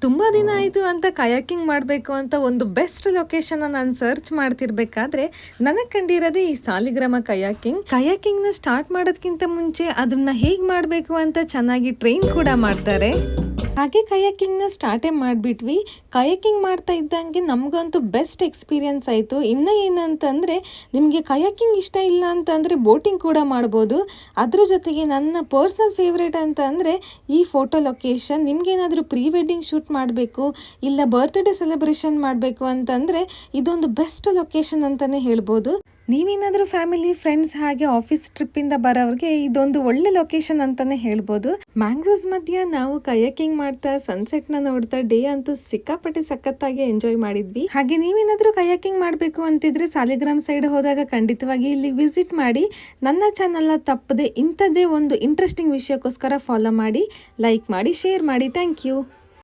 ತುಂಬ ದಿನ ಆಯಿತು ಅಂತ ಕಯಾಕಿಂಗ್ ಮಾಡಬೇಕು ಅಂತ ಒಂದು ಬೆಸ್ಟ್ ಲೊಕೇಶನ್ನ ನಾನು ಸರ್ಚ್ ಮಾಡ್ತಿರ್ಬೇಕಾದ್ರೆ ನನಗೆ ಕಂಡಿರೋದೇ ಈ ಸಾಲಿಗ್ರಾಮ ಕಯಾಕಿಂಗ್ನ ಸ್ಟಾರ್ಟ್ ಮಾಡೋದಕ್ಕಿಂತ ಮುಂಚೆ ಅದನ್ನ ಹೇಗೆ ಮಾಡಬೇಕು ಅಂತ ಚೆನ್ನಾಗಿ ಟ್ರೈನ್ ಕೂಡ ಮಾಡ್ತಾರೆ. ಹಾಗೆ ಕಯಾಕಿಂಗ್ನ ಸ್ಟಾರ್ಟೇ ಮಾಡಿಬಿಟ್ವಿ. ಕಯಾಕಿಂಗ್ ಮಾಡ್ತಾ ಇದ್ದಂಗೆ ನಮಗಂತೂ ಬೆಸ್ಟ್ ಎಕ್ಸ್ಪೀರಿಯನ್ಸ್ ಆಯಿತು. ಇನ್ನು ಏನಂತಂದರೆ ನಿಮಗೆ ಕಯಾಕಿಂಗ್ ಇಷ್ಟ ಇಲ್ಲ ಅಂತಂದರೆ ಬೋಟಿಂಗ್ ಕೂಡ ಮಾಡ್ಬೋದು. ಅದ್ರ ಜೊತೆಗೆ ನನ್ನ ಪರ್ಸ್ನಲ್ ಫೇವ್ರೇಟ್ ಅಂತ ಅಂದರೆ ಈ ಫೋಟೋ ಲೊಕೇಶನ್. ನಿಮಗೇನಾದರೂ ಪ್ರೀ ವೆಡ್ಡಿಂಗ್ ಶೂಟ್ ಮಾಡಬೇಕು ಇಲ್ಲ ಬರ್ತ್ಡೇ ಸೆಲೆಬ್ರೇಷನ್ ಮಾಡಬೇಕು ಅಂತಂದರೆ ಇದೊಂದು ಬೆಸ್ಟ್ ಲೊಕೇಶನ್ ಅಂತಲೇ ಹೇಳ್ಬೋದು. ನೀವೇನಾದರೂ ಫ್ಯಾಮಿಲಿ ಫ್ರೆಂಡ್ಸ್ ಹಾಗೆ ಆಫೀಸ್ ಟ್ರಿಪ್ಪಿಂದ ಬರೋರಿಗೆ ಇದೊಂದು ಒಳ್ಳೆ ಲೊಕೇಶನ್ ಅಂತಲೇ ಹೇಳ್ಬೋದು. ಮ್ಯಾಂಗ್ರೋವ್ಸ್ ಮಧ್ಯ ನಾವು ಕಯಾಕಿಂಗ್ ಮಾಡ್ತಾ ಸನ್ಸೆಟ್ನ ನೋಡ್ತಾ ಡೇ ಅಂತೂ ಸಿಕ್ಕಾಪಟ್ಟೆ ಸಖತ್ತಾಗಿ ಎಂಜಾಯ್ ಮಾಡಿದ್ವಿ. ಹಾಗೆ ನೀವೇನಾದರೂ ಕಯಾಕಿಂಗ್ ಮಾಡಬೇಕು ಅಂತಿದ್ರೆ ಸಾಲಿಗ್ರಾಮ್ ಸೈಡ್ ಹೋದಾಗ ಖಂಡಿತವಾಗಿ ಇಲ್ಲಿ ವಿಸಿಟ್ ಮಾಡಿ. ನನ್ನ ಚಾನಲ್ನ ತಪ್ಪದೆ ಇಂಥದ್ದೇ ಒಂದು ಇಂಟ್ರೆಸ್ಟಿಂಗ್ ವಿಷಯಕ್ಕೋಸ್ಕರ ಫಾಲೋ ಮಾಡಿ, ಲೈಕ್ ಮಾಡಿ, ಶೇರ್ ಮಾಡಿ. Thank you.